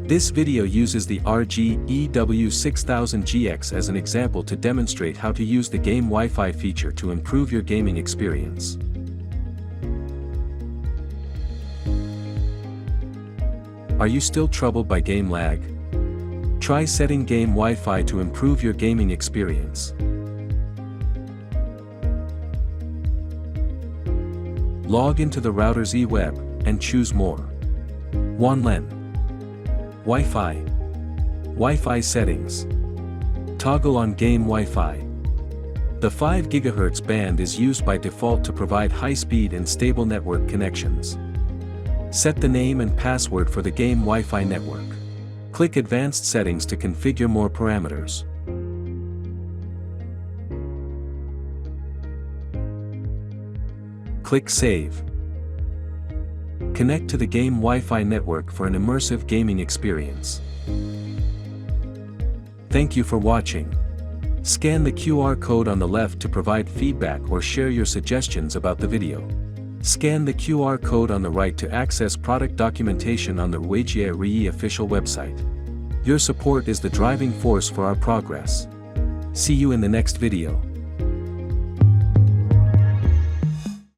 This video uses the Ruijie EW6000GX as an example to demonstrate how to use the game Wi-Fi feature to improve your gaming experience. Are you still troubled by game lag? Try setting game Wi-Fi to improve your gaming experience. Log into the router's eWeb and choose More. 1 LAN. Wi-Fi. Wi-Fi settings. Toggle on game Wi-Fi. The 5 GHz band is used by default to provide high-speed and stable network connections. Set the name and password for the game Wi-Fi network. Click Advanced Settings to configure more parameters. Click Save. Connect to the game Wi-Fi network for an immersive gaming experience. Thank you for watching. Scan the QR code on the left to provide feedback or share your suggestions about the video. Scan the QR code on the right to access product documentation on the Ruijie official website. Your support is the driving force for our progress. See you in the next video.